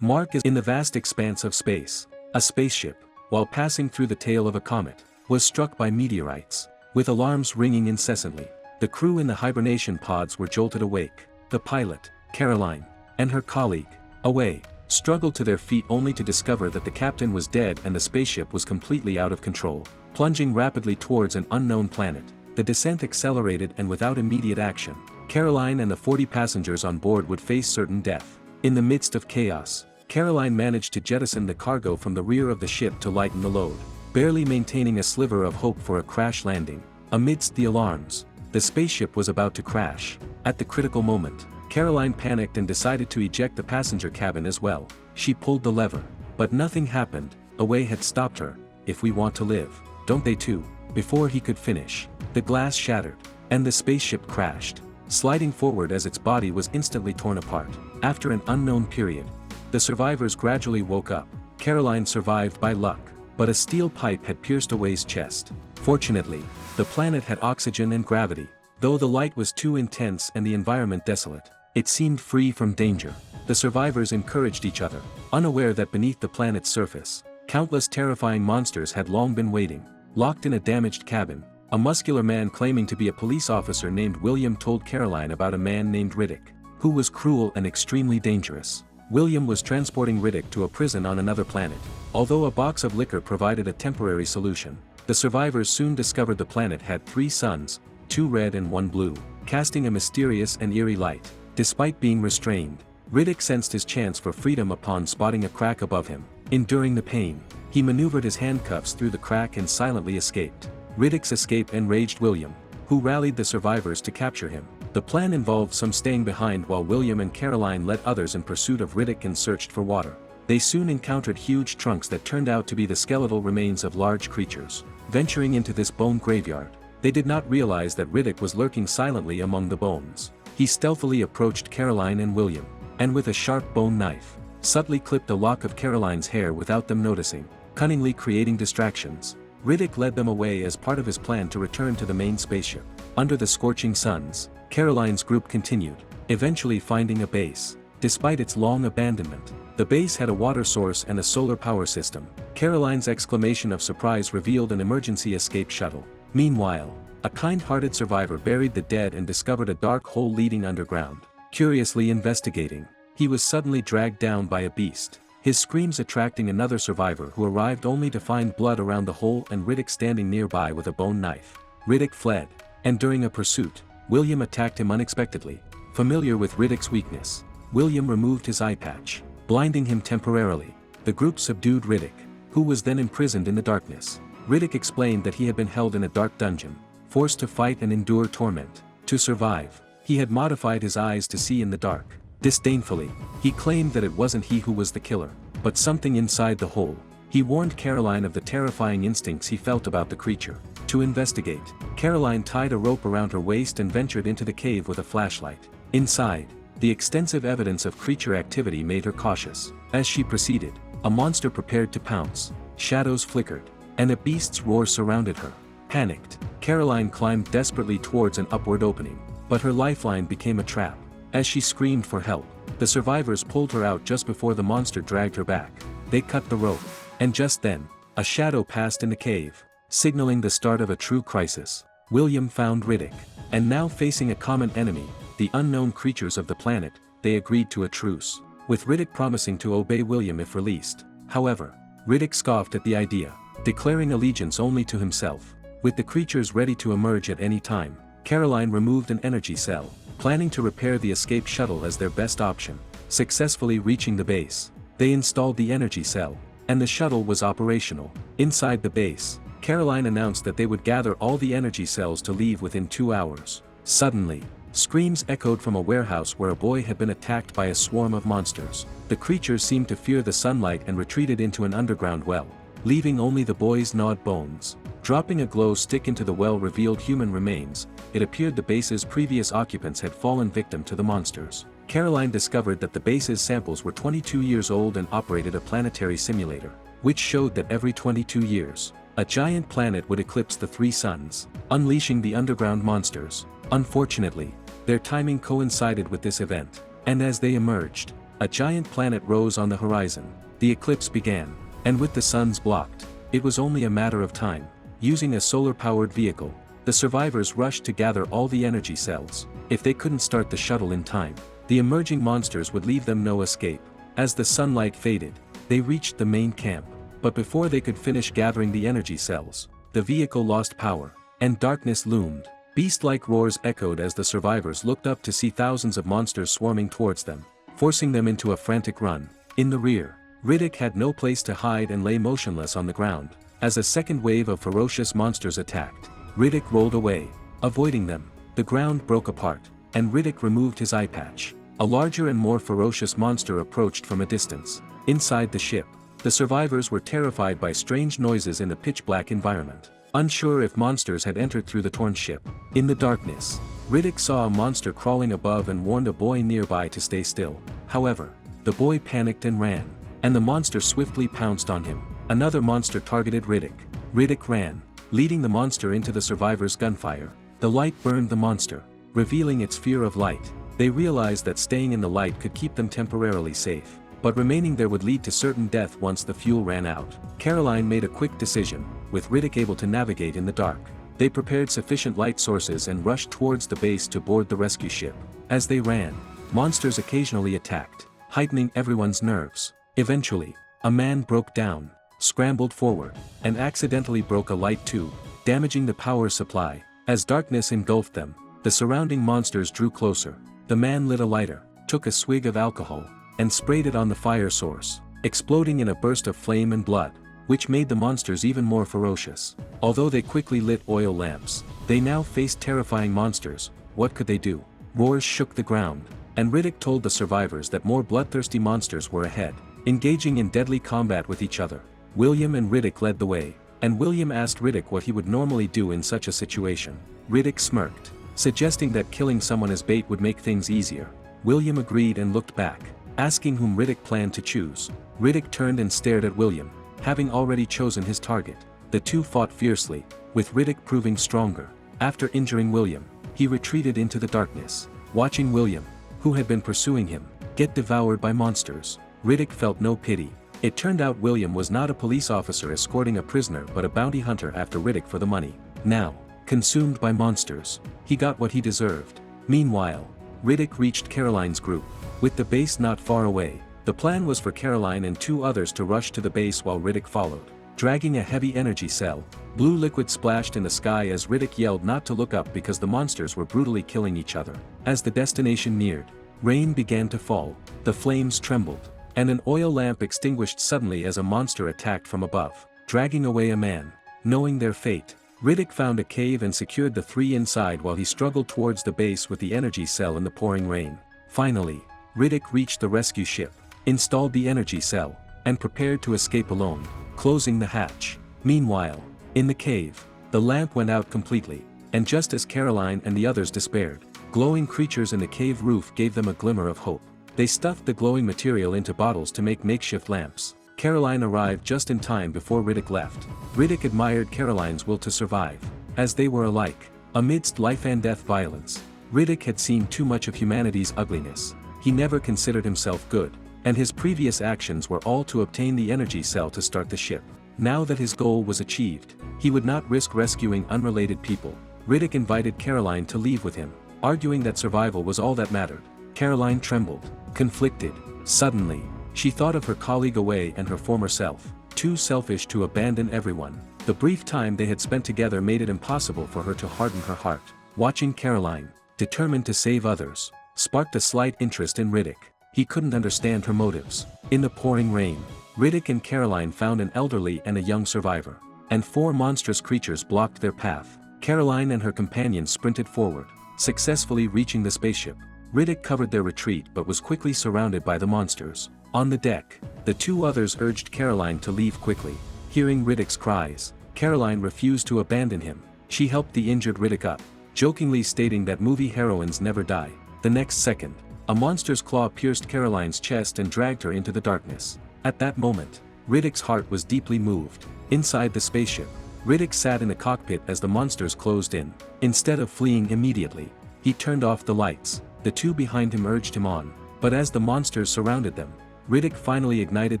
Mark is in the vast expanse of space. A spaceship, while passing through the tail of a comet, was struck by meteorites. With alarms ringing incessantly, the crew in the hibernation pods were jolted awake. The pilot, Caroline, and her colleague, Away, struggled to their feet only to discover that the captain was dead and the spaceship was completely out of control. Plunging rapidly towards an unknown planet, the descent accelerated, and without immediate action, Caroline and the 40 passengers on board would face certain death. In the midst of chaos, Caroline managed to jettison the cargo from the rear of the ship to lighten the load, barely maintaining a sliver of hope for a crash landing. Amidst the alarms, the spaceship was about to crash. At the critical moment, Caroline panicked and decided to eject the passenger cabin as well. She pulled the lever, but nothing happened. Away had stopped her. "If we want to live, don't they too?" Before he could finish, the glass shattered, and the spaceship crashed, sliding forward as its body was instantly torn apart. After an unknown period, the survivors gradually woke up. Caroline survived by luck, but a steel pipe had pierced Away's chest. Fortunately, the planet had oxygen and gravity, though the light was too intense and the environment desolate. It seemed free from danger. The survivors encouraged each other, unaware that beneath the planet's surface, countless terrifying monsters had long been waiting. Locked in a damaged cabin, a muscular man claiming to be a police officer named William told Caroline about a man named Riddick, who was cruel and extremely dangerous. William was transporting Riddick to a prison on another planet. Although a box of liquor provided a temporary solution, the survivors soon discovered the planet had 3 suns, 2 red and 1 blue, casting a mysterious and eerie light. Despite being restrained, Riddick sensed his chance for freedom upon spotting a crack above him. Enduring the pain, he maneuvered his handcuffs through the crack and silently escaped. Riddick's escape enraged William, who rallied the survivors to capture him. The plan involved some staying behind while William and Caroline led others in pursuit of Riddick and searched for water. They soon encountered huge trunks that turned out to be the skeletal remains of large creatures. Venturing into this bone graveyard, they did not realize that Riddick was lurking silently among the bones. He stealthily approached Caroline and William, and with a sharp bone knife, subtly clipped a lock of Caroline's hair without them noticing, cunningly creating distractions. Riddick led them away as part of his plan to return to the main spaceship. Under the scorching suns, Caroline's group continued, eventually finding a base. Despite its long abandonment, the base had a water source and a solar power system. Caroline's exclamation of surprise revealed an emergency escape shuttle. Meanwhile, a kind-hearted survivor buried the dead and discovered a dark hole leading underground. Curiously investigating, he was suddenly dragged down by a beast, his screams attracting another survivor who arrived only to find blood around the hole and Riddick standing nearby with a bone knife. Riddick fled, and during a pursuit, William attacked him unexpectedly. Familiar with Riddick's weakness, William removed his eye patch, blinding him temporarily. The group subdued Riddick, who was then imprisoned in the darkness. Riddick explained that he had been held in a dark dungeon, forced to fight and endure torment. To survive, he had modified his eyes to see in the dark. Disdainfully, he claimed that it wasn't he who was the killer, but something inside the hole. He warned Caroline of the terrifying instincts he felt about the creature. To investigate, Caroline tied a rope around her waist and ventured into the cave with a flashlight. Inside, the extensive evidence of creature activity made her cautious. As she proceeded, a monster prepared to pounce. Shadows flickered, and a beast's roar surrounded her. Panicked, Caroline climbed desperately towards an upward opening, but her lifeline became a trap. As she screamed for help, the survivors pulled her out just before the monster dragged her back. They cut the rope, and just then, a shadow passed in the cave, signaling the start of a true crisis. William found Riddick, and now facing a common enemy, the unknown creatures of the planet, they agreed to a truce, with Riddick promising to obey William if released. However, Riddick scoffed at the idea, declaring allegiance only to himself. With the creatures ready to emerge at any time, Caroline removed an energy cell, planning to repair the escape shuttle as their best option. Successfully reaching the base, they installed the energy cell, and the shuttle was operational. Inside the base, Caroline announced that they would gather all the energy cells to leave within 2 hours. Suddenly, screams echoed from a warehouse where a boy had been attacked by a swarm of monsters. The creatures seemed to fear the sunlight and retreated into an underground well, leaving only the boy's gnawed bones. Dropping a glow stick into the well revealed human remains. It appeared the base's previous occupants had fallen victim to the monsters. Caroline discovered that the base's samples were 22 years old and operated a planetary simulator, which showed that every 22 years, a giant planet would eclipse the 3 suns, unleashing the underground monsters. Unfortunately, their timing coincided with this event, and as they emerged, A giant planet rose on the horizon. The eclipse began. And with the suns blocked, it was only a matter of time. Using a solar-powered vehicle, the survivors rushed to gather all the energy cells. If they couldn't start the shuttle in time, the emerging monsters would leave them no escape. As the sunlight faded, they reached the main camp. But before they could finish gathering the energy cells, the vehicle lost power, and darkness loomed. Beast-like roars echoed as the survivors looked up to see thousands of monsters swarming towards them, forcing them into a frantic run. In the rear, Riddick had no place to hide and lay motionless on the ground. As a second wave of ferocious monsters attacked, Riddick rolled away, avoiding them. The ground broke apart, and Riddick removed his eye patch. A larger and more ferocious monster approached from a distance. Inside the ship, the survivors were terrified by strange noises in the pitch-black environment, unsure if monsters had entered through the torn ship. In the darkness, Riddick saw a monster crawling above and warned a boy nearby to stay still. However, the boy panicked and ran, and the monster swiftly pounced on him. Another monster targeted Riddick. Riddick ran, leading the monster into the survivors' gunfire. The light burned the monster, revealing its fear of light. They realized that staying in the light could keep them temporarily safe, but remaining there would lead to certain death once the fuel ran out. Caroline made a quick decision. With Riddick able to navigate in the dark, they prepared sufficient light sources and rushed towards the base to board the rescue ship. As they ran, monsters occasionally attacked, heightening everyone's nerves. Eventually, a man broke down, scrambled forward, and accidentally broke a light tube, damaging the power supply. As darkness engulfed them, the surrounding monsters drew closer. The man lit a lighter, took a swig of alcohol, and sprayed it on the fire source, exploding in a burst of flame and blood, which made the monsters even more ferocious. Although they quickly lit oil lamps, they now faced terrifying monsters. What could they do? Roars shook the ground, and Riddick told the survivors that more bloodthirsty monsters were ahead, engaging in deadly combat with each other. William and Riddick led the way, and William asked Riddick what he would normally do in such a situation. Riddick smirked, suggesting that killing someone as bait would make things easier. William agreed and looked back, asking whom Riddick planned to choose. Riddick turned and stared at William, having already chosen his target. The two fought fiercely, with Riddick proving stronger. After injuring William, he retreated into the darkness, watching William, who had been pursuing him, get devoured by monsters. Riddick felt no pity. It turned out William was not a police officer escorting a prisoner but a bounty hunter after Riddick for the money. Now, consumed by monsters, he got what he deserved. Meanwhile, Riddick reached Caroline's group. With the base not far away, the plan was for Caroline and two others to rush to the base while Riddick followed. Dragging a heavy energy cell, blue liquid splashed in the sky as Riddick yelled not to look up because the monsters were brutally killing each other. As the destination neared, rain began to fall, the flames trembled, and an oil lamp extinguished suddenly as a monster attacked from above, dragging away a man. Knowing their fate, Riddick found a cave and secured the three inside while he struggled towards the base with the energy cell in the pouring rain. Finally, Riddick reached the rescue ship, installed the energy cell, and prepared to escape alone, closing the hatch. Meanwhile, in the cave, the lamp went out completely, and just as Caroline and the others despaired, glowing creatures in the cave roof gave them a glimmer of hope. They stuffed the glowing material into bottles to make makeshift lamps. Caroline arrived just in time before Riddick left. Riddick admired Caroline's will to survive, as they were alike. Amidst life and death violence, Riddick had seen too much of humanity's ugliness. He never considered himself good, and his previous actions were all to obtain the energy cell to start the ship. Now that his goal was achieved, he would not risk rescuing unrelated people. Riddick invited Caroline to leave with him, arguing that survival was all that mattered. Caroline trembled, conflicted. Suddenly, she thought of her colleague away and her former self, too selfish to abandon everyone. The brief time they had spent together made it impossible for her to harden her heart. Watching Caroline, determined to save others, sparked a slight interest in Riddick. He couldn't understand her motives. In the pouring rain, Riddick and Caroline found an elderly and a young survivor, and four monstrous creatures blocked their path. Caroline and her companions sprinted forward, successfully reaching the spaceship. Riddick covered their retreat but was quickly surrounded by the monsters. On the deck, the two others urged Caroline to leave quickly. Hearing Riddick's cries, Caroline refused to abandon him. She helped the injured Riddick up, jokingly stating that movie heroines never die. The next second, a monster's claw pierced Caroline's chest and dragged her into the darkness. At that moment, Riddick's heart was deeply moved. Inside the spaceship, Riddick sat in the cockpit as the monsters closed in. Instead of fleeing immediately, he turned off the lights. The two behind him urged him on, But as the monsters surrounded them, Riddick finally ignited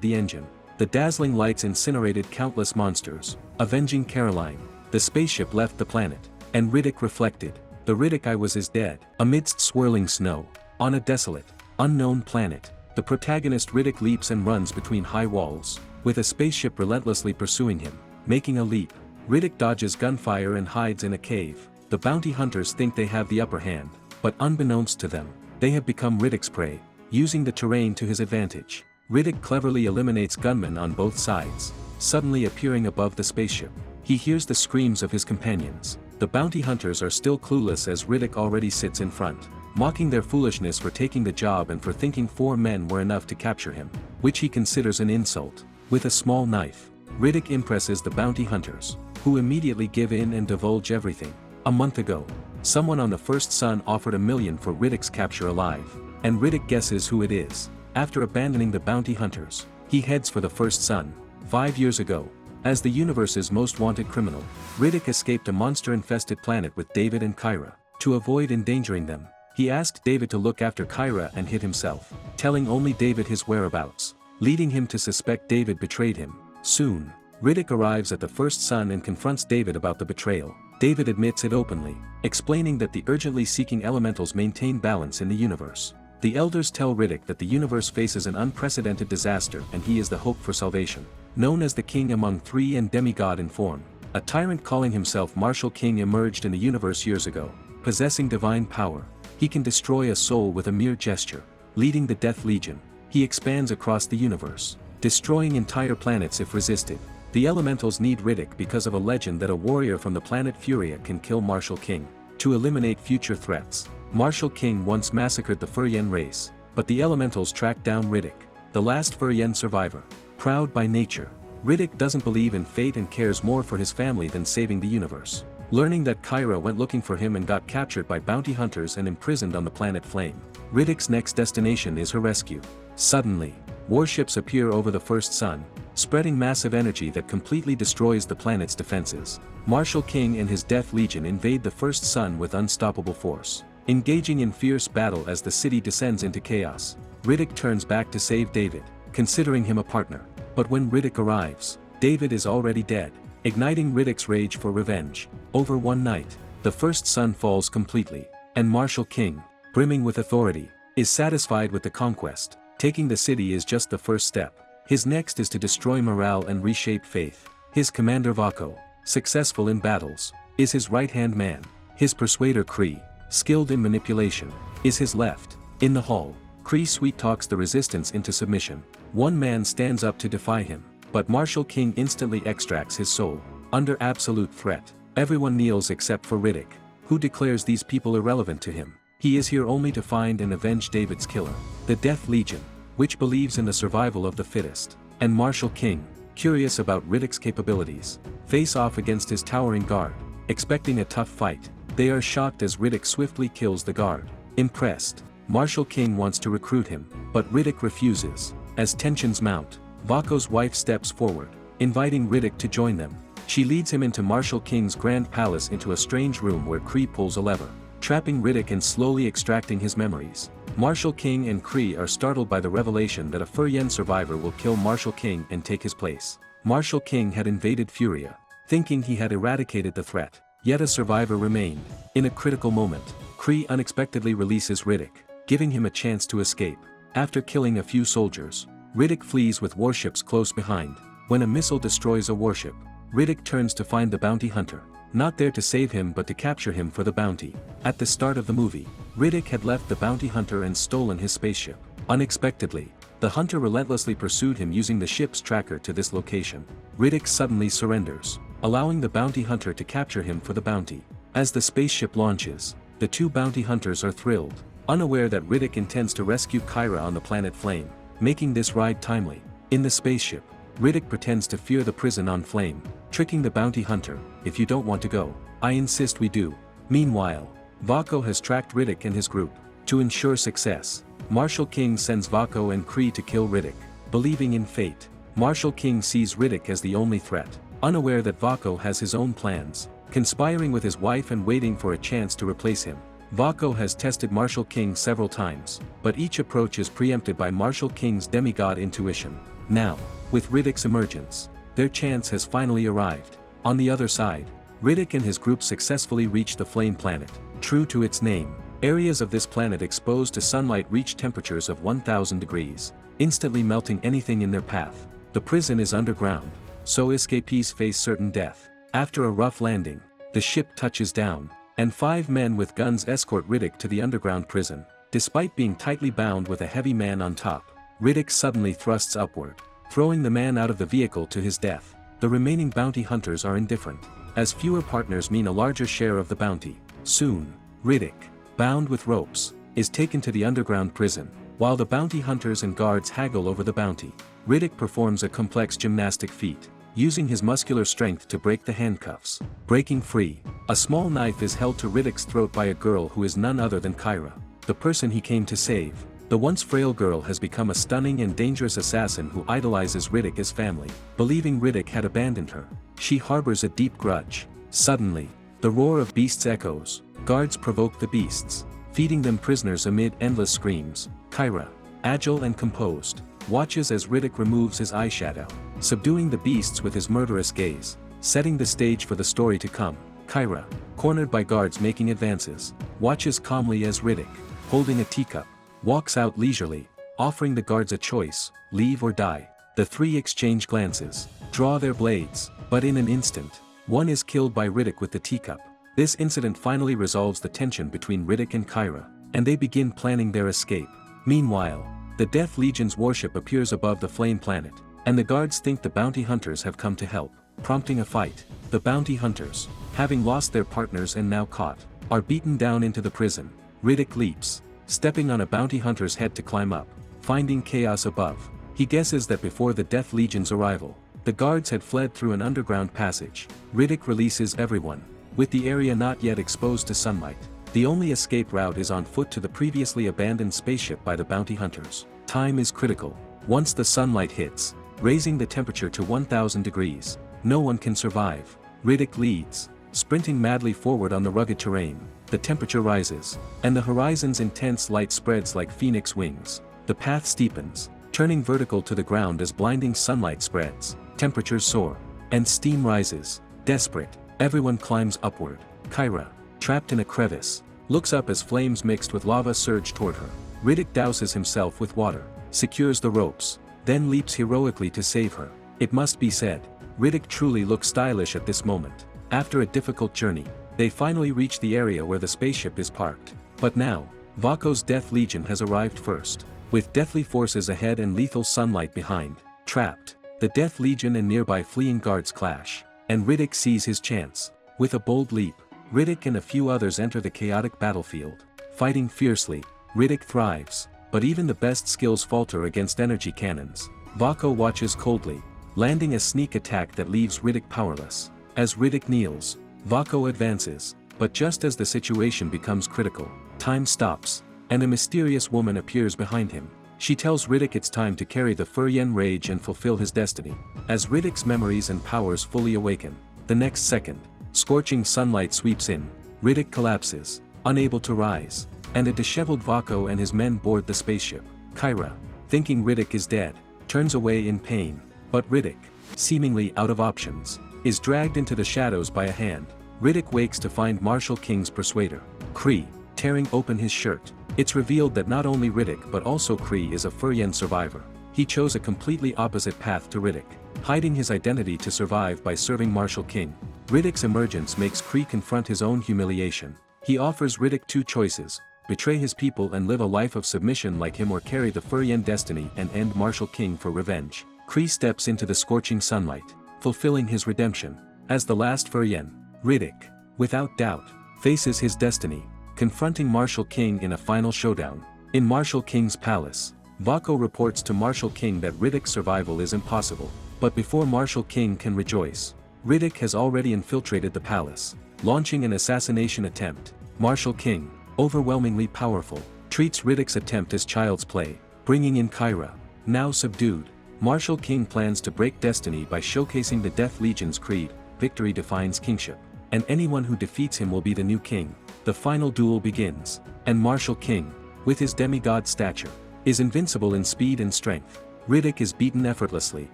the engine. The dazzling lights incinerated countless monsters. Avenging Caroline, the spaceship left the planet, and Riddick reflected, the Riddick I was is dead. Amidst swirling snow, on a desolate, unknown planet, the protagonist Riddick leaps and runs between high walls, with a spaceship relentlessly pursuing him. Making a leap, Riddick dodges gunfire and hides in a cave. The bounty hunters think they have the upper hand, but unbeknownst to them, they have become Riddick's prey, using the terrain to his advantage. Riddick cleverly eliminates gunmen on both sides, suddenly appearing above the spaceship. He hears the screams of his companions. The bounty hunters are still clueless as Riddick already sits in front, mocking their foolishness for taking the job and for thinking 4 men were enough to capture him, which he considers an insult. With a small knife, Riddick impresses the bounty hunters, who immediately give in and divulge everything. A month ago, someone on the first sun offered $1 million for Riddick's capture alive, and Riddick guesses who it is. After abandoning the bounty hunters, he heads for the first sun. 5 years ago, as the universe's most wanted criminal, Riddick escaped a monster-infested planet with David and Kyra. To avoid endangering them, he asked David to look after Kyra and hid himself, telling only David his whereabouts, leading him to suspect David betrayed him. Soon, Riddick arrives at the first sun and confronts David about the betrayal. David admits it openly, explaining that the urgently seeking elementals maintain balance in the universe. The elders tell Riddick that the universe faces an unprecedented disaster and he is the hope for salvation. Known as the King among 3 and demigod in form, a tyrant calling himself Martial King emerged in the universe years ago. Possessing divine power, he can destroy a soul with a mere gesture. Leading the Death Legion, he expands across the universe, destroying entire planets if resisted. The elementals need Riddick because of a legend that a warrior from the planet Furia can kill Martial King. To eliminate future threats, Martial King once massacred the Furyen race, but the elementals tracked down Riddick, the last Furyen survivor. Proud by nature, Riddick doesn't believe in fate and cares more for his family than saving the universe. Learning that Kyra went looking for him and got captured by bounty hunters and imprisoned on the planet Flame, Riddick's next destination is her rescue. Suddenly, warships appear over the first sun, spreading massive energy that completely destroys the planet's defenses. Martial King and his Death Legion invade the first sun with unstoppable force. Engaging in fierce battle as the city descends into chaos, Riddick turns back to save David, considering him a partner. But when Riddick arrives, David is already dead, igniting Riddick's rage for revenge. Over one night, the first sun falls completely, and Martial King, brimming with authority, is satisfied with the conquest. Taking the city is just the first step. His next is to destroy morale and reshape faith. His commander Vako, successful in battles, is his right-hand man. His persuader Kree, skilled in manipulation, is his left. In the hall, Kree sweet-talks the resistance into submission. One man stands up to defy him, but Martial King instantly extracts his soul. Under absolute threat, everyone kneels except for Riddick, who declares these people irrelevant to him. He is here only to find and avenge David's killer. The Death Legion, which believes in the survival of the fittest, and Martial King, curious about Riddick's capabilities, face off against his towering guard. Expecting a tough fight, they are shocked as Riddick swiftly kills the guard. Impressed, Martial King wants to recruit him, but Riddick refuses. As tensions mount, Vako's wife steps forward, inviting Riddick to join them. She leads him into Martial King's grand palace into a strange room where Kree pulls a lever, trapping Riddick and slowly extracting his memories. Martial King and Kree are startled by the revelation that a Furyen survivor will kill Martial King and take his place. Martial King had invaded Furia, thinking he had eradicated the threat, yet a survivor remained. In a critical moment, Kree unexpectedly releases Riddick, giving him a chance to escape. After killing a few soldiers, Riddick flees with warships close behind. When a missile destroys a warship, Riddick turns to find the bounty hunter, not there to save him but to capture him for the bounty. At the start of the movie, Riddick had left the bounty hunter and stolen his spaceship. Unexpectedly, the hunter relentlessly pursued him using the ship's tracker to this location. Riddick suddenly surrenders, allowing the bounty hunter to capture him for the bounty. As the spaceship launches, the two bounty hunters are thrilled, unaware that Riddick intends to rescue Kyra on the planet Flame, making this ride timely. In the spaceship, Riddick pretends to fear the prison on Flame, tricking the bounty hunter, "If you don't want to go, I insist we do." Meanwhile, Vako has tracked Riddick and his group. To ensure success, Martial King sends Vako and Kree to kill Riddick. Believing in fate, Martial King sees Riddick as the only threat, unaware that Vako has his own plans, conspiring with his wife and waiting for a chance to replace him. Vako has tested Marshal King several times, but each approach is preempted by Marshal King's demigod intuition. Now, with Riddick's emergence, their chance has finally arrived. On the other side, Riddick and his group successfully reach the flame planet. True to its name, areas of this planet exposed to sunlight reach temperatures of 1000 degrees, instantly melting anything in their path. The prison is underground, so escapees face certain death. After a rough landing, the ship touches down, and 5 men with guns escort Riddick to the underground prison. Despite being tightly bound with a heavy man on top, Riddick suddenly thrusts upward, throwing the man out of the vehicle to his death. The remaining bounty hunters are indifferent, as fewer partners mean a larger share of the bounty. Soon, Riddick, bound with ropes, is taken to the underground prison. While the bounty hunters and guards haggle over the bounty, Riddick performs a complex gymnastic feat, using his muscular strength to break the handcuffs. Breaking free, a small knife is held to Riddick's throat by a girl who is none other than Kyra, the person he came to save. The once frail girl has become a stunning and dangerous assassin who idolizes Riddick as family. Believing Riddick had abandoned her, she harbors a deep grudge. Suddenly, the roar of beasts echoes. Guards provoke the beasts, feeding them prisoners amid endless screams. Kyra, agile and composed, watches as Riddick removes his eyeshadow, subduing the beasts with his murderous gaze, setting the stage for the story to come. Kyra, cornered by guards making advances, watches calmly as Riddick, holding a teacup, walks out leisurely, offering the guards a choice, leave or die. The 3 exchange glances, draw their blades, but in an instant, one is killed by Riddick with the teacup. This incident finally resolves the tension between Riddick and Kyra, and they begin planning their escape. Meanwhile, the Death Legion's warship appears above the flame planet, and the guards think the bounty hunters have come to help, prompting a fight. The bounty hunters, having lost their partners and now caught, are beaten down into the prison. Riddick leaps, stepping on a bounty hunter's head to climb up, finding chaos above. He guesses that before the Death Legion's arrival, the guards had fled through an underground passage. Riddick releases everyone, with the area not yet exposed to sunlight. The only escape route is on foot to the previously abandoned spaceship by the bounty hunters. Time is critical. Once the sunlight hits, raising the temperature to 1000 degrees, no one can survive. Riddick leads, sprinting madly forward on the rugged terrain. The temperature rises, and the horizon's intense light spreads like phoenix wings. The path steepens, turning vertical to the ground as blinding sunlight spreads. Temperatures soar, and steam rises. Desperate, everyone climbs upward. Kyra, trapped in a crevice, looks up as flames mixed with lava surge toward her. Riddick douses himself with water, secures the ropes, then leaps heroically to save her. It must be said, Riddick truly looks stylish at this moment. After a difficult journey, they finally reach the area where the spaceship is parked. But now, Vako's Death Legion has arrived first. With deathly forces ahead and lethal sunlight behind, trapped, the Death Legion and nearby fleeing guards clash, and Riddick sees his chance. With a bold leap, Riddick and a few others enter the chaotic battlefield. Fighting fiercely, Riddick thrives, but even the best skills falter against energy cannons. Vako watches coldly, landing a sneak attack that leaves Riddick powerless. As Riddick kneels, Vako advances, but just as the situation becomes critical, time stops, and a mysterious woman appears behind him. She tells Riddick it's time to carry the Furyen rage and fulfill his destiny. As Riddick's memories and powers fully awaken, the next second, scorching sunlight sweeps in, Riddick collapses, unable to rise, and a disheveled Vako and his men board the spaceship. Kyra, thinking Riddick is dead, turns away in pain, but Riddick, seemingly out of options, is dragged into the shadows by a hand. Riddick wakes to find Marshal King's persuader, Kree, tearing open his shirt. It's revealed that not only Riddick but also Kree is a Furyen survivor. He chose a completely opposite path to Riddick, hiding his identity to survive by serving Marshal King. Riddick's emergence makes Kree confront his own humiliation. He offers Riddick 2 choices: betray his people and live a life of submission like him, or carry the Furyen destiny and end Marshal King for revenge. Kree steps into the scorching sunlight, fulfilling his redemption. As the last Furyen, Riddick, without doubt, faces his destiny, confronting Marshal King in a final showdown. In Marshal King's palace, Vako reports to Marshal King that Riddick's survival is impossible. But before Marshal King can rejoice, Riddick has already infiltrated the palace, launching an assassination attempt. Marshal King, overwhelmingly powerful, treats Riddick's attempt as child's play, bringing in Kyra. Now subdued, Marshal King plans to break destiny by showcasing the Death Legion's creed: victory defines kingship, and anyone who defeats him will be the new king. the final duel begins, and Marshal King, with his demigod stature, is invincible in speed and strength. Riddick is beaten effortlessly.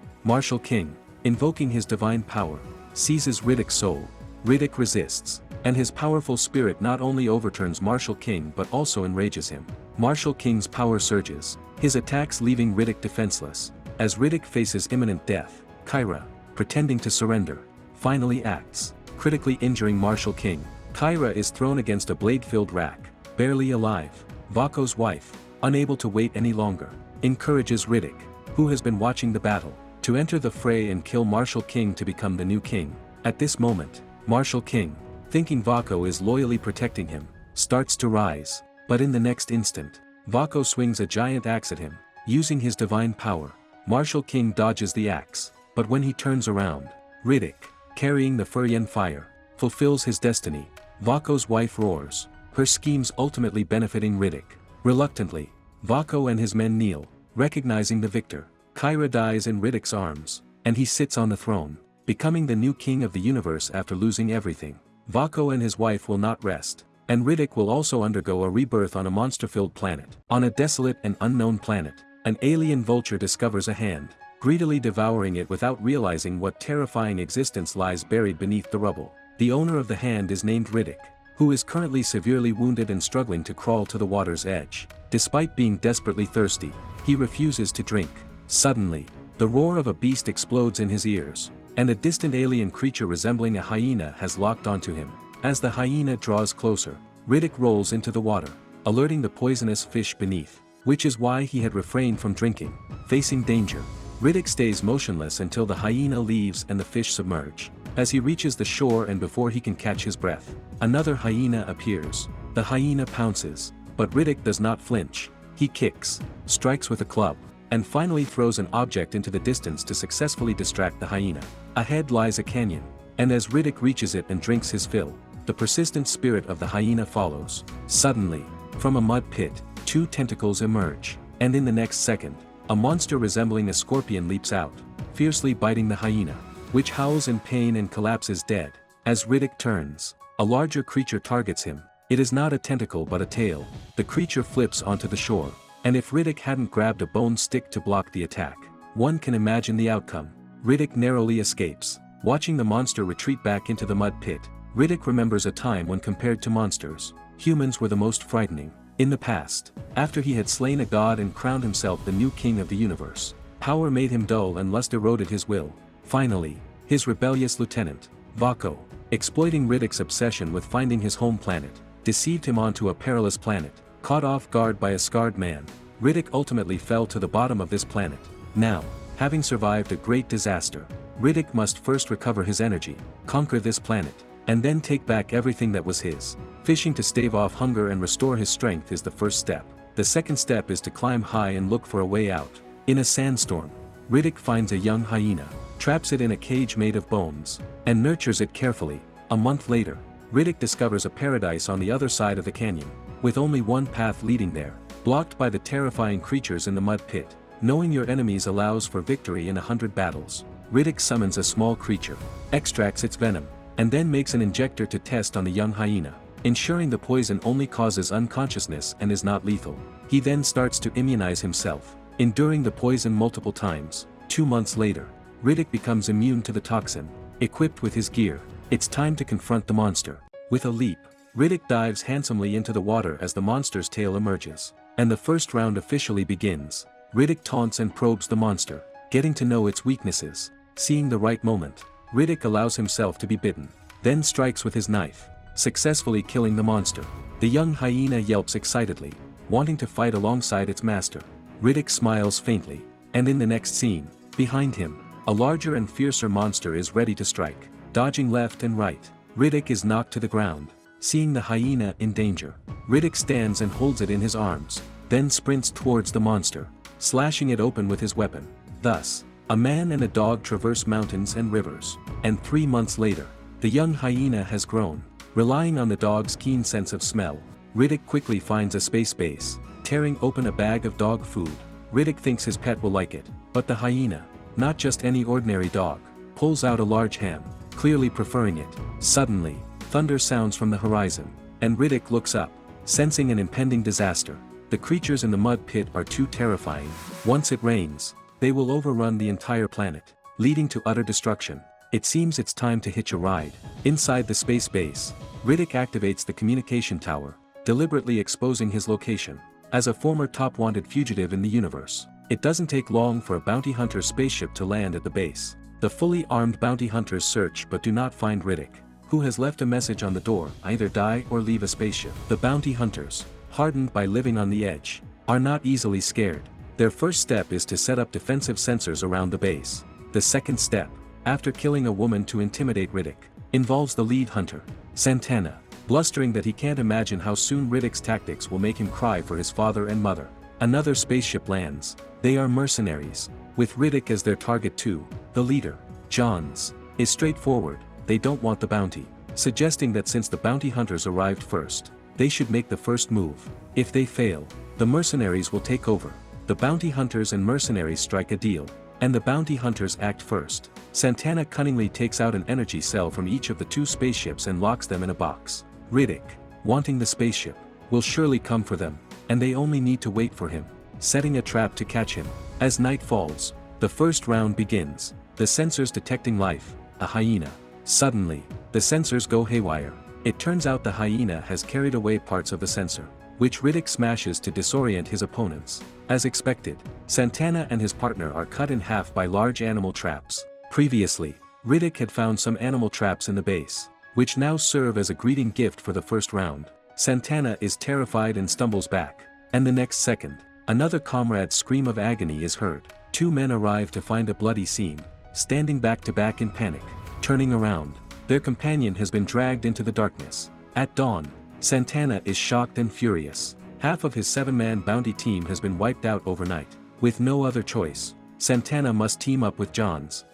Marshal King, invoking his divine power, seizes Riddick's soul. Riddick resists, and his powerful spirit not only overturns Marshal King but also enrages him. Marshal King's power surges, his attacks leaving Riddick defenseless. As Riddick faces imminent death, Kyra, pretending to surrender, finally acts, critically injuring Marshal King. Kyra is thrown against a blade-filled rack, barely alive. Vako's wife, unable to wait any longer, encourages Riddick, who has been watching the battle, to enter the fray and kill Marshal King to become the new king. At this moment, Marshal King, thinking Vako is loyally protecting him, starts to rise, but in the next instant, Vako swings a giant axe at him, using his divine power. Marshal King dodges the axe, but when he turns around, Riddick, carrying the Furyen fire, fulfills his destiny. Vako's wife roars, her schemes ultimately benefiting Riddick. Reluctantly, Vako and his men kneel, recognizing the victor. Kyra dies in Riddick's arms, and he sits on the throne, becoming the new king of the universe after losing everything. Vako and his wife will not rest, and Riddick will also undergo a rebirth on a monster-filled planet. On a desolate and unknown planet, an alien vulture discovers a hand, greedily devouring it without realizing what terrifying existence lies buried beneath the rubble. The owner of the hand is named Riddick, who is currently severely wounded and struggling to crawl to the water's edge. Despite being desperately thirsty, he refuses to drink. Suddenly, the roar of a beast explodes in his ears, and a distant alien creature resembling a hyena has locked onto him. As the hyena draws closer, Riddick rolls into the water, alerting the poisonous fish beneath, which is why he had refrained from drinking. Facing danger, Riddick stays motionless until the hyena leaves and the fish submerge. As he reaches the shore and before he can catch his breath, another hyena appears. The hyena pounces, but Riddick does not flinch. He kicks, strikes with a club, and finally throws an object into the distance to successfully distract the hyena. Ahead lies a canyon, and as Riddick reaches it and drinks his fill, the persistent spirit of the hyena follows. Suddenly, from a mud pit, two tentacles emerge, and in the next second, a monster resembling a scorpion leaps out, fiercely biting the hyena, which howls in pain and collapses dead. As Riddick turns, a larger creature targets him. It is not a tentacle but a tail. The creature flips onto the shore, and if Riddick hadn't grabbed a bone stick to block the attack, one can imagine the outcome. Riddick narrowly escapes. Watching the monster retreat back into the mud pit, Riddick remembers a time when compared to monsters, humans were the most frightening. In the past, after he had slain a god and crowned himself the new king of the universe, power made him dull and lust eroded his will. Finally, his rebellious lieutenant, Vako, exploiting Riddick's obsession with finding his home planet, deceived him onto a perilous planet. Caught off guard by a scarred man, Riddick ultimately fell to the bottom of this planet. Now, having survived a great disaster, Riddick must first recover his energy, conquer this planet, and then take back everything that was his. Fishing to stave off hunger and restore his strength is the first step. The second step is to climb high and look for a way out. In a sandstorm, Riddick finds a young hyena, traps it in a cage made of bones, and nurtures it carefully. A month later, Riddick discovers a paradise on the other side of the canyon, with only one path leading there, blocked by the terrifying creatures in the mud pit. Knowing your enemies allows for victory in 100 battles. Riddick summons a small creature, extracts its venom, and then makes an injector to test on the young hyena, ensuring the poison only causes unconsciousness and is not lethal. He then starts to immunize himself, enduring the poison multiple times. 2 months later, Riddick becomes immune to the toxin. Equipped with his gear, it's time to confront the monster. With a leap, Riddick dives handsomely into the water as the monster's tail emerges, and the first round officially begins. Riddick taunts and probes the monster, getting to know its weaknesses. Seeing the right moment, Riddick allows himself to be bitten, then strikes with his knife, successfully killing the monster. The young hyena yelps excitedly, wanting to fight alongside its master. Riddick smiles faintly, and in the next scene, behind him, a larger and fiercer monster is ready to strike. Dodging left and right, Riddick is knocked to the ground. Seeing the hyena in danger, Riddick stands and holds it in his arms, then sprints towards the monster, slashing it open with his weapon. Thus, a man and a dog traverse mountains and rivers, and 3 months later, the young hyena has grown. Relying on the dog's keen sense of smell, Riddick quickly finds a space base, tearing open a bag of dog food. Riddick thinks his pet will like it, but the hyena, not just any ordinary dog, pulls out a large ham, clearly preferring it. Suddenly, thunder sounds from the horizon, and Riddick looks up, sensing an impending disaster. The creatures in the mud pit are too terrifying. Once it rains, they will overrun the entire planet, leading to utter destruction. It seems it's time to hitch a ride. Inside the space base, Riddick activates the communication tower, deliberately exposing his location. As a former top-wanted fugitive in the universe, it doesn't take long for a bounty hunter spaceship to land at the base. The fully armed bounty hunters search but do not find Riddick, who has left a message on the door: either die or leave a spaceship. The bounty hunters, hardened by living on the edge, are not easily scared. Their first step is to set up defensive sensors around the base. The second step, after killing a woman to intimidate Riddick, involves the lead hunter, Santana, blustering that he can't imagine how soon Riddick's tactics will make him cry for his father and mother. Another spaceship lands. They are mercenaries, with Riddick as their target too. The leader, Johns, is straightforward: they don't want the bounty, suggesting that since the bounty hunters arrived first, they should make the first move. If they fail, the mercenaries will take over. The bounty hunters and mercenaries strike a deal, and the bounty hunters act first. Santana cunningly takes out an energy cell from each of the two spaceships and locks them in a box. Riddick, wanting the spaceship, will surely come for them, and they only need to wait for him, setting a trap to catch him. As night falls, the first round begins, the sensors detecting life: a hyena. Suddenly, the sensors go haywire. It turns out the hyena has carried away parts of the sensor, which Riddick smashes to disorient his opponents. As expected, Santana and his partner are cut in half by large animal traps. Previously, Riddick had found some animal traps in the base, which now serve as a greeting gift for the first round. Santana is terrified and stumbles back, and the next second, another comrade's scream of agony is heard. Two men arrive to find a bloody scene, standing back to back in panic. Turning around, their companion has been dragged into the darkness. At dawn, Santana is shocked and furious. Half of his 7-man bounty team has been wiped out overnight. With no other choice, Santana must team up with Johns,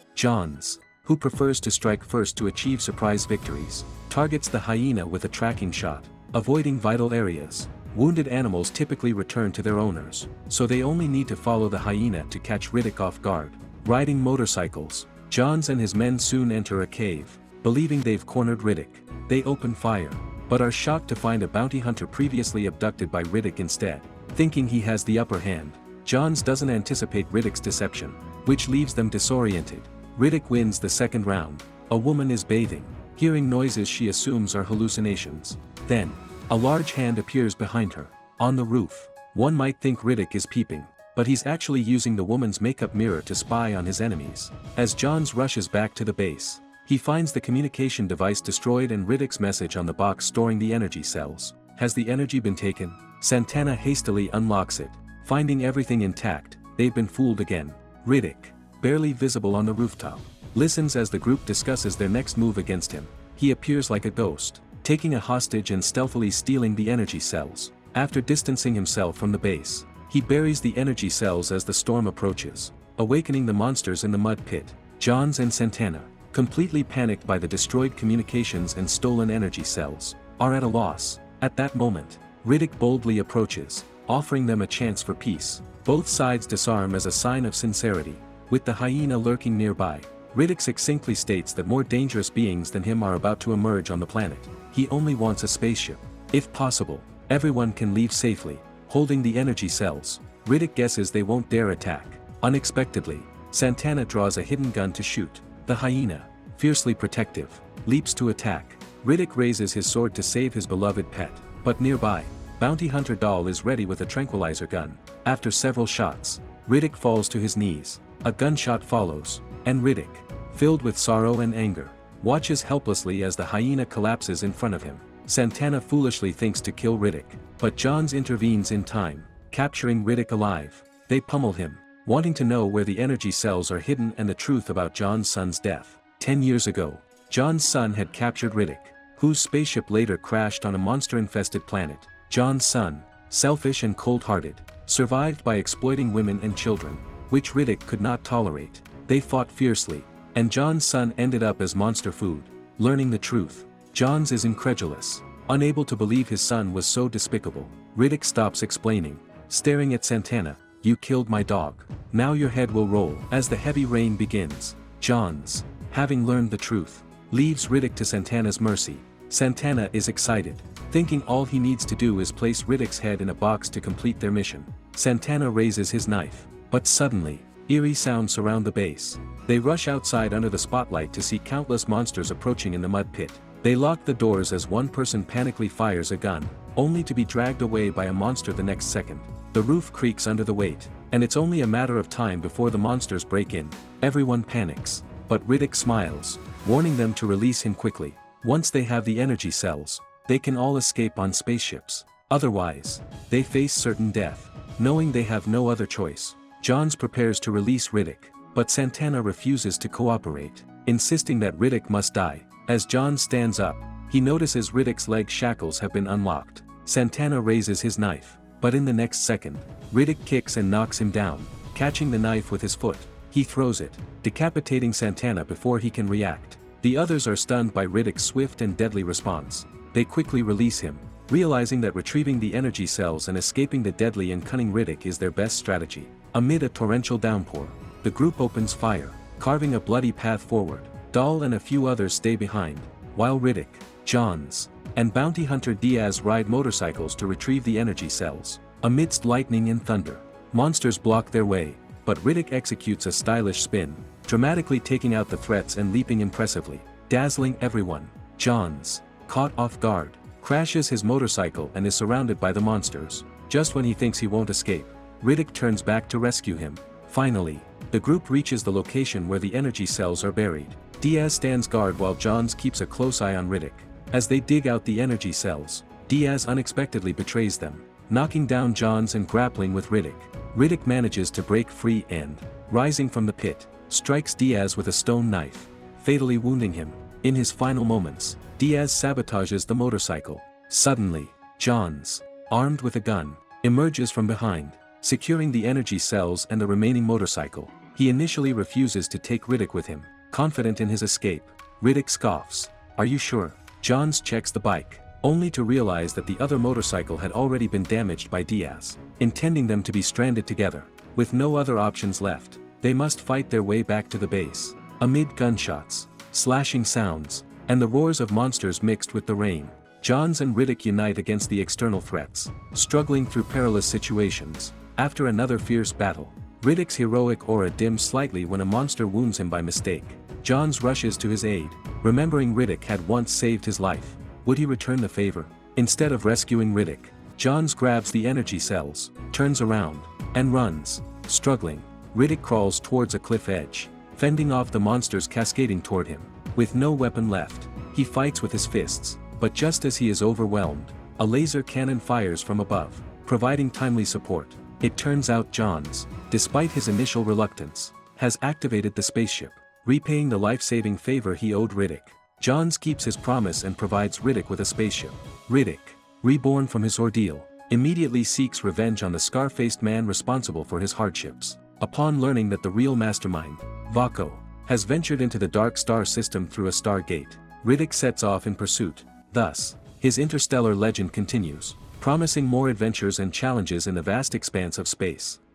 who prefers to strike first to achieve surprise victories, targets the hyena with a tracking shot, avoiding vital areas. Wounded animals typically return to their owners, so they only need to follow the hyena to catch Riddick off guard. Riding motorcycles, Johns and his men soon enter a cave. Believing they've cornered Riddick, they open fire, but are shocked to find a bounty hunter previously abducted by Riddick instead. Thinking he has the upper hand, Johns doesn't anticipate Riddick's deception, which leaves them disoriented. Riddick wins the second round. A woman is bathing, hearing noises she assumes are hallucinations. Then, a large hand appears behind her. On the roof, one might think Riddick is peeping, but he's actually using the woman's makeup mirror to spy on his enemies. As Johns rushes back to the base, he finds the communication device destroyed and Riddick's message on the box storing the energy cells. Has the energy been taken? Santana hastily unlocks it. Finding everything intact, they've been fooled again. Riddick, barely visible on the rooftop, listens as the group discusses their next move against him. He appears like a ghost, taking a hostage and stealthily stealing the energy cells. After distancing himself from the base, he buries the energy cells as the storm approaches, awakening the monsters in the mud pit. Johns and Santana, completely panicked by the destroyed communications and stolen energy cells, are at a loss. At that moment, Riddick boldly approaches, offering them a chance for peace. Both sides disarm as a sign of sincerity. With the hyena lurking nearby, Riddick succinctly states that more dangerous beings than him are about to emerge on the planet. He only wants a spaceship. If possible, everyone can leave safely. Holding the energy cells, Riddick guesses they won't dare attack. Unexpectedly, Santana draws a hidden gun to shoot. The hyena, fiercely protective, leaps to attack. Riddick raises his sword to save his beloved pet, but nearby, Bounty Hunter Doll is ready with a tranquilizer gun. After several shots, Riddick falls to his knees. A gunshot follows, and Riddick, filled with sorrow and anger, watches helplessly as the hyena collapses in front of him. Santana foolishly thinks to kill Riddick, but Johns intervenes in time, capturing Riddick alive. They pummel him, wanting to know where the energy cells are hidden and the truth about John's son's death. 10 years ago, John's son had captured Riddick, whose spaceship later crashed on a monster-infested planet. John's son, selfish and cold-hearted, survived by exploiting women and children, which Riddick could not tolerate. They fought fiercely, and John's son ended up as monster food. Learning the truth, Johns is incredulous, unable to believe his son was so despicable. Riddick stops explaining, staring at Santana. "You killed my dog. Now your head will roll." As the heavy rain begins, Johns, having learned the truth, leaves Riddick to Santana's mercy. Santana is excited, thinking all he needs to do is place Riddick's head in a box to complete their mission. Santana raises his knife, but suddenly, eerie sounds surround the base. They rush outside under the spotlight to see countless monsters approaching in the mud pit. They lock the doors as one person panically fires a gun, only to be dragged away by a monster the next second. The roof creaks under the weight, and it's only a matter of time before the monsters break in. Everyone panics, but Riddick smiles, warning them to release him quickly. Once they have the energy cells, they can all escape on spaceships. Otherwise, they face certain death. Knowing they have no other choice, Johns prepares to release Riddick, but Santana refuses to cooperate, insisting that Riddick must die. As John stands up, he notices Riddick's leg shackles have been unlocked. Santana raises his knife, but in the next second, Riddick kicks and knocks him down, catching the knife with his foot. He throws it, decapitating Santana before he can react. The others are stunned by Riddick's swift and deadly response. They quickly release him, realizing that retrieving the energy cells and escaping the deadly and cunning Riddick is their best strategy. Amid a torrential downpour, the group opens fire, carving a bloody path forward. Dahl and a few others stay behind, while Riddick, Johns, and bounty hunter Diaz ride motorcycles to retrieve the energy cells. Amidst lightning and thunder, monsters block their way, but Riddick executes a stylish spin, dramatically taking out the threats and leaping impressively, dazzling everyone. Johns, caught off guard, crashes his motorcycle and is surrounded by the monsters. Just when he thinks he won't escape, Riddick turns back to rescue him. Finally, the group reaches the location where the energy cells are buried. Diaz stands guard while Johns keeps a close eye on Riddick. As they dig out the energy cells, Diaz unexpectedly betrays them, knocking down Johns and grappling with Riddick. Riddick manages to break free and, rising from the pit, strikes Diaz with a stone knife, fatally wounding him. In his final moments, Diaz sabotages the motorcycle. Suddenly, Johns, armed with a gun, emerges from behind, securing the energy cells and the remaining motorcycle. He initially refuses to take Riddick with him, confident in his escape. Riddick scoffs, "Are you sure?" Johns checks the bike, only to realize that the other motorcycle had already been damaged by Diaz, intending them to be stranded together. With no other options left, they must fight their way back to the base. Amid gunshots, slashing sounds, and the roars of monsters mixed with the rain, Johns and Riddick unite against the external threats, struggling through perilous situations. After another fierce battle, Riddick's heroic aura dims slightly when a monster wounds him by mistake. Johns rushes to his aid, remembering Riddick had once saved his life. Would he return the favor? Instead of rescuing Riddick, Johns grabs the energy cells, turns around, and runs. Struggling, Riddick crawls towards a cliff edge, fending off the monsters cascading toward him. With no weapon left, he fights with his fists, but just as he is overwhelmed, a laser cannon fires from above, providing timely support. It turns out Johns, despite his initial reluctance, has activated the spaceship, repaying the life-saving favor he owed Riddick. Johns keeps his promise and provides Riddick with a spaceship. Riddick, reborn from his ordeal, immediately seeks revenge on the scar-faced man responsible for his hardships. Upon learning that the real mastermind, Vaco, has ventured into the Dark Star system through a stargate, Riddick sets off in pursuit. Thus, his interstellar legend continues, promising more adventures and challenges in the vast expanse of space.